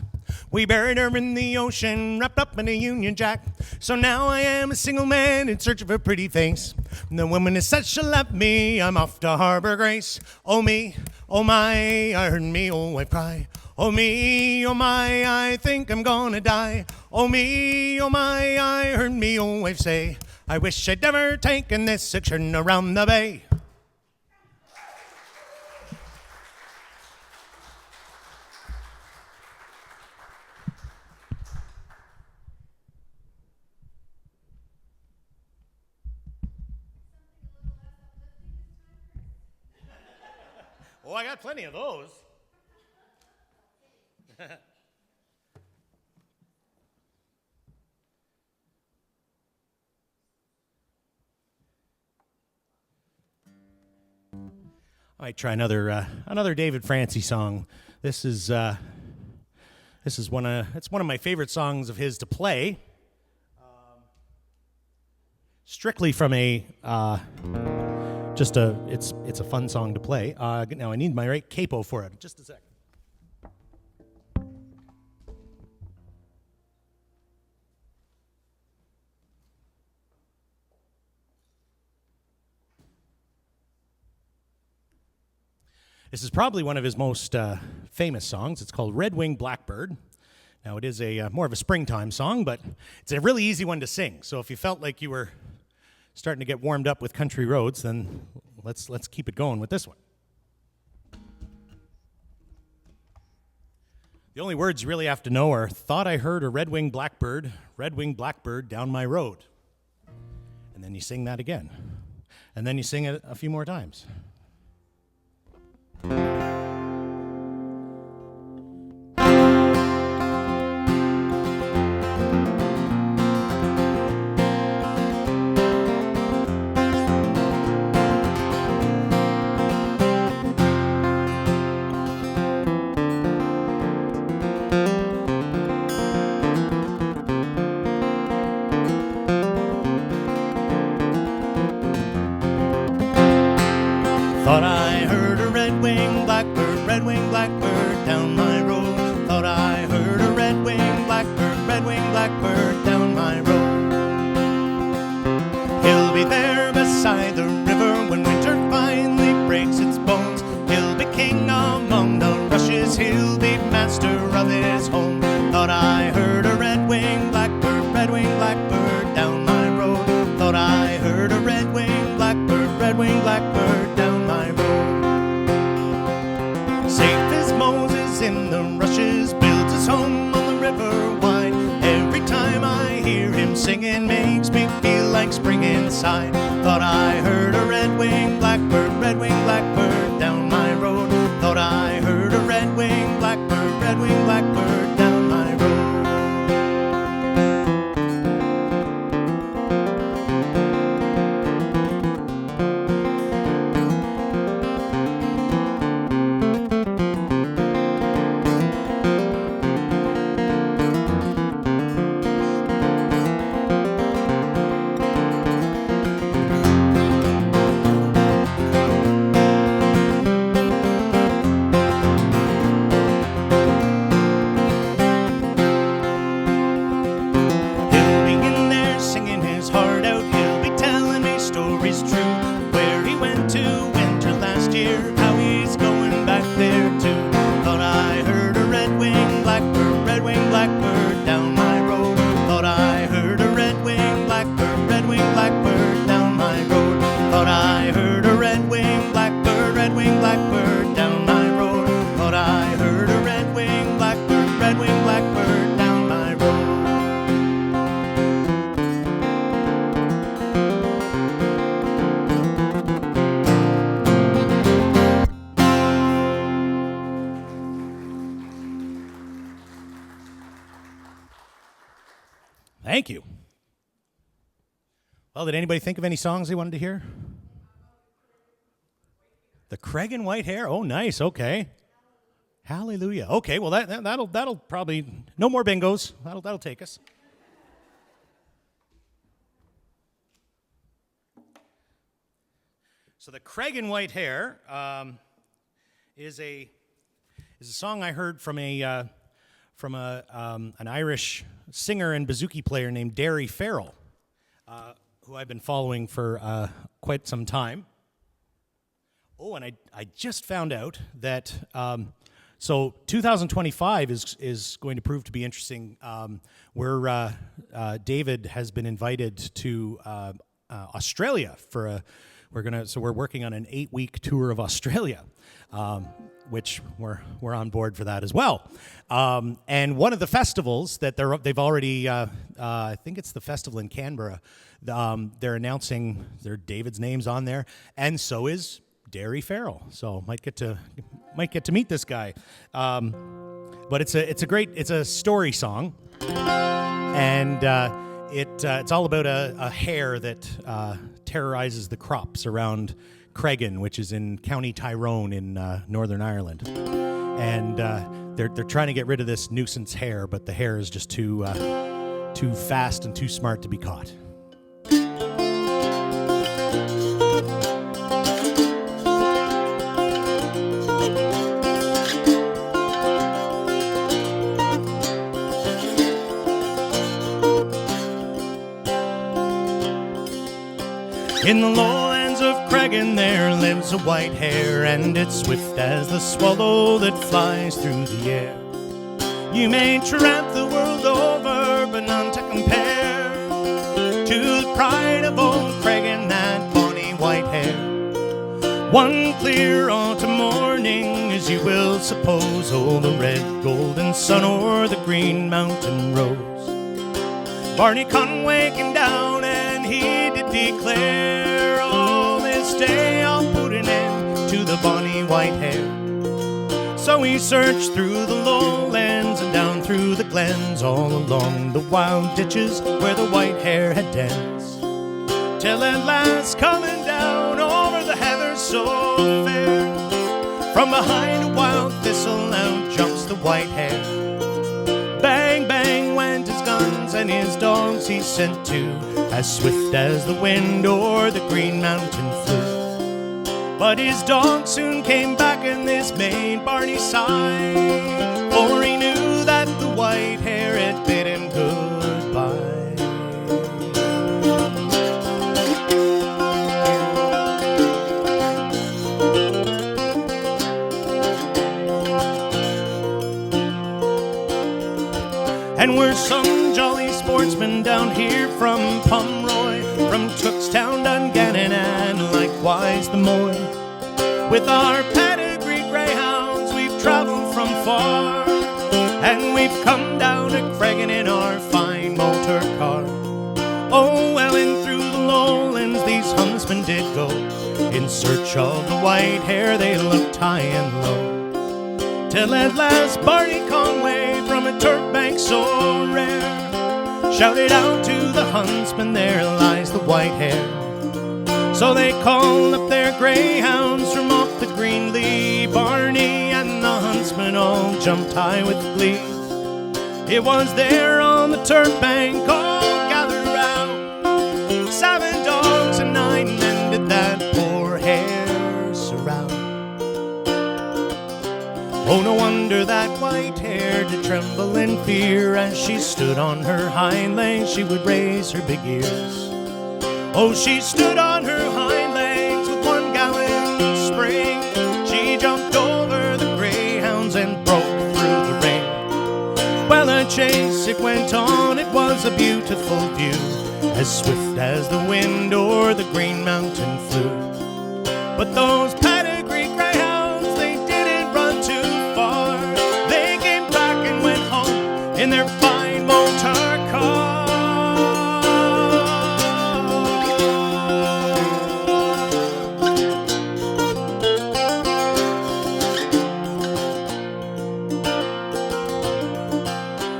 We buried her in the ocean, wrapped up in a Union Jack. So now I am a single man in search of a pretty face. The woman is such she left me, I'm off to Harbour Grace. Oh me, oh my, I heard me old wife cry. Oh me, oh my, I think I'm gonna die. Oh me, oh my, I heard me old wife say, I wish I'd never taken this excursion around the bay. Oh, I got plenty of those. I might try another David Francie song. This is one of my favorite songs of his to play. Strictly from a it's a fun song to play. Now I need my right capo for it. Just a sec. This is probably one of his most famous songs. It's called Red Wing Blackbird. Now it is a more of a springtime song, but it's a really easy one to sing. So if you felt like you were starting to get warmed up with country roads, then let's keep it going with this one. The only words you really have to know are, thought I heard a red-winged blackbird down my road. And then you sing that again. And then you sing it a few more times. Thought I heard a red-winged blackbird down my road. Thought I heard a red-winged blackbird down my road. He'll be there beside the river when winter finally breaks its bones. He'll be king among the rushes, he'll be master of his home. Thought I heard a red-winged blackbird down my road. Thought I heard a red-winged blackbird down my road. Safe as Moses in the rushes, builds his home on the river wide. Every time I singing makes me feel like spring inside. Thought I heard a red-winged blackbird down my road. Thought I heard a red-winged blackbird down my road. Thank you. Well, did anybody think of any songs they wanted to hear? The Craig and White Hair. Oh, nice. Okay. Hallelujah. Okay. Well, that'll probably no more bingos. That'll take us. So the Craig and White Hair is a song I heard from an Irish singer and bouzouki player named Derry Farrell, who I've been following for quite some time. Oh, and I just found out that so 2025 is going to prove to be interesting. David has been invited to Australia for we're working on an 8-week tour of Australia. Which we're on board for that as well. And one of the festivals that they've already, I think it's the festival in Canberra, they're announcing David's name's on there, and so is Derry Farrell. So might get to meet this guy. But it's a story song, and it's all about a hare that terrorizes the crops around Cregan, which is in County Tyrone in Northern Ireland, and they're trying to get rid of this nuisance hare, but the hare is just too fast and too smart to be caught. In the lowlands of Cregan there lives a white hare, and it's swift as the swallow that flies through the air. You may tramp the world over, but none to compare to the pride of old Cregan, that bonny white hare. One clear autumn morning, as you will suppose, oh, the red golden sun o'er the green mountain rose. Barney Conway came down and he did declare, oh, this day I'll put an end to the bonny white hare. So he searched through the lowlands and down through the glens, all along the wild ditches where the white hare had danced, till at last coming down over the heather so fair, from behind a wild thistle out jumps the white hare. Bang, bang went his guns, and his dogs he sent too, as swift as the wind o'er the green mountain flew. But his dogs soon came back, and this made Barney sigh, for he knew that the white hare had bid him goodbye. And we're some jolly sportsmen down here from Pomeroy, from Tookstown, Dungannon, and likewise the Moy. With our pedigree greyhounds we've travelled from far, and we've come down to Cregan in our fine motor car. go. In search of the white hare, they looked high and low, till at last Barney Conway, from a turf bank so rare, shouted out to the huntsman, there lies the white hare. So they called up their greyhounds from off the green lea. Barney and the huntsman all jumped high with glee. It was there on the turf bank, all gathered round, 7 dogs and 9 men did that poor hare surround. Oh, no wonder that white hare did tremble in fear. As she stood on her hind legs, she would raise her big ears. Oh, she stood on her hind legs with one gallant spring. She jumped over the greyhounds and broke through the ring. Well, a chase it went on, it was a beautiful view, as swift as the wind o'er the green mountain flew. But those pedigree greyhounds, they didn't run too far. They came back and went home in their fine motor car.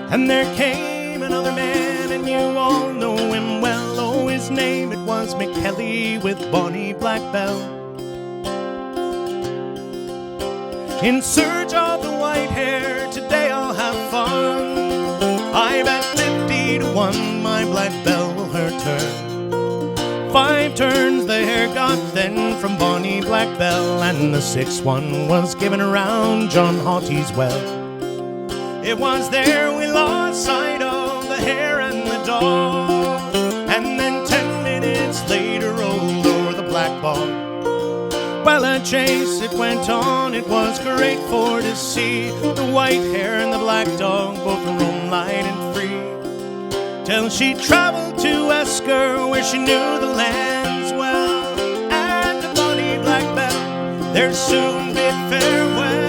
And there came another man, and you all know him well. Oh, his name it was McKelly with bonny black bell. In search of the white hare, today I'll have fun. I bet 50 to 1 my black bell will her turn. 5 turns the hare got then from bonny black bell, and the 6th one was given around John Haughty's well. It was there we lost sight of the hare and the dog, and then 10 minutes later rolled o'er the black bog. Well, a chase it went on, it was great for to see. The white hare and the black dog both roam light and free, till she traveled to Esker, where she knew the lands well. And the bonny black bell there soon bid farewell.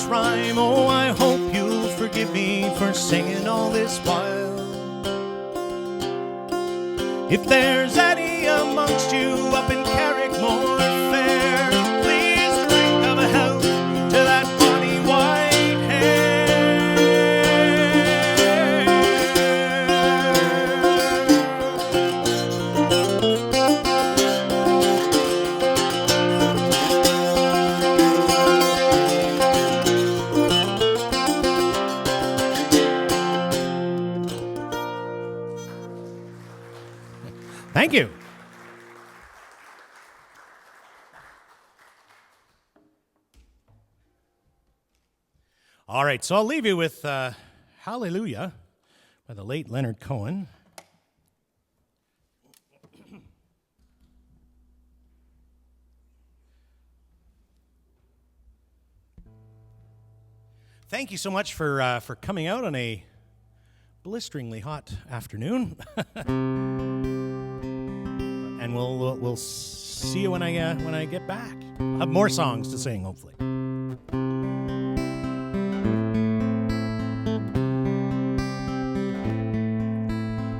Rhyme. Oh, I hope you'll forgive me for singing all this while. If there's any amongst you up in Carrickmore Fair, please drink of a health to that bonny white hare. Thank you. All right, so I'll leave you with Hallelujah by the late Leonard Cohen. Thank you so much for coming out on a blisteringly hot afternoon. And we'll see you when I get back. I'll have more songs to sing, hopefully.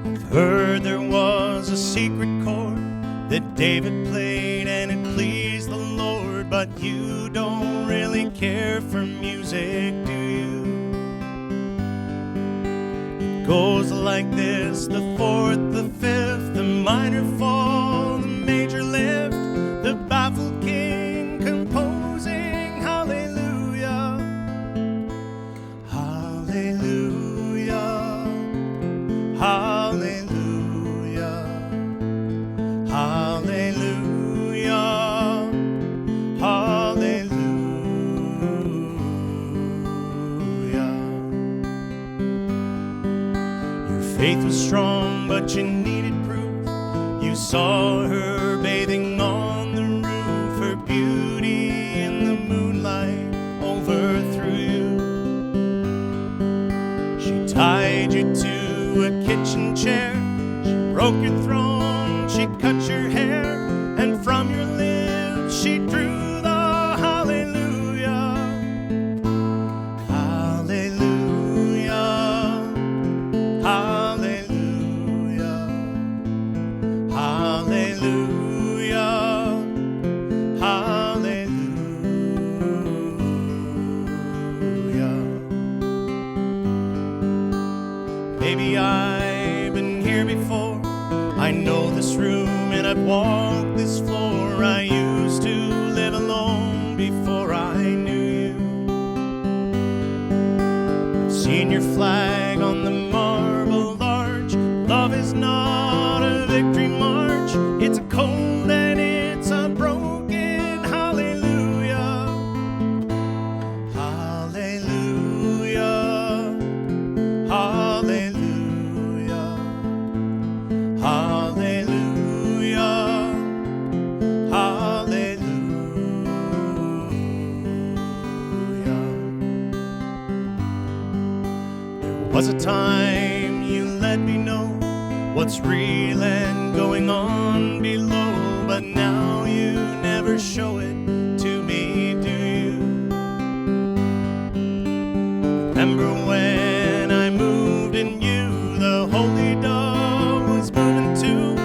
I've heard there was a secret chord that David played and it pleased the Lord, but you don't really care for music, do you? It goes like this: the 4th, the 5th, the minor fall, the major lift, the baffled king composing hallelujah, hallelujah, hallelujah, hallelujah, hallelujah. Your faith was strong, but you needed proof. You saw her bathing on the roof, her beauty in the moonlight overthrew you. She tied you to a kitchen chair, she broke your throne, she cut your hair, I used to live alone before I knew you. I've seen your flag on the marble arch. Love is not a victory march. It's a cold and it's a broken hallelujah. Hallelujah. Hallelujah. Hallelujah. Hallelujah. There was a time you let me know what's real and going on below, but now you never show it to me, do you? Remember when I moved in you, the holy dove was moving too,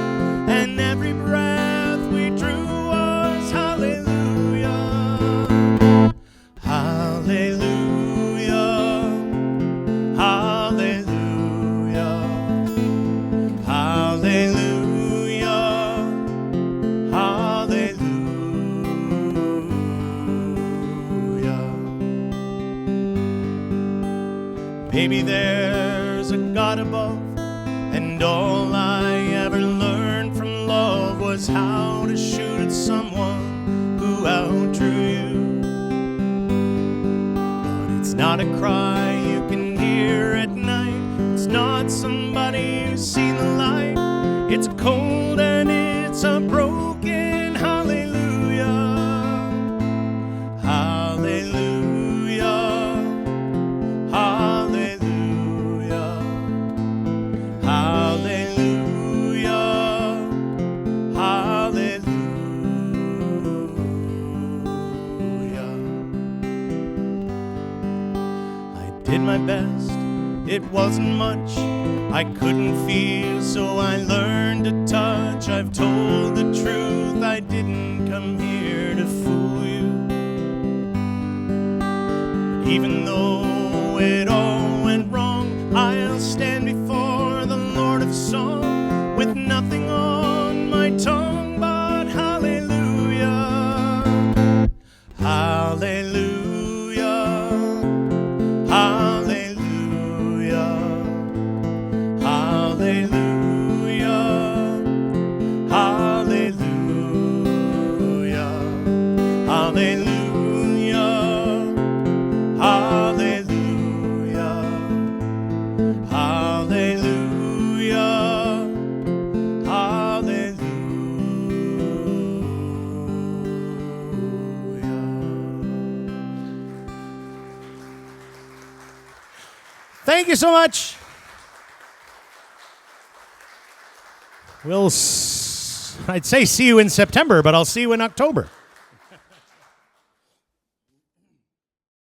and every breath we drew was hallelujah. Hallelujah. Hallelujah. Hallelujah. Hallelujah. Maybe there's a God above, and all I ever learned from love was how to shoot at someone who outdrew you. But it's not a cry you can hear at night. It's not somebody who's seen the light. It's cold and it's a broken hallelujah. Hallelujah. Hallelujah. Hallelujah. Hallelujah. I did my best, it wasn't much. I couldn't feel, so I learned to touch. I've told the truth, I didn't come here to fool you. Even though it all went wrong, I'll stand before the Lord of song with nothing on my tongue but hallelujah. Hallelujah. Hallelujah. Hallelujah. Hallelujah. Hallelujah. Hallelujah. Hallelujah. Thank you so much. I'd say see you in September, but I'll see you in October.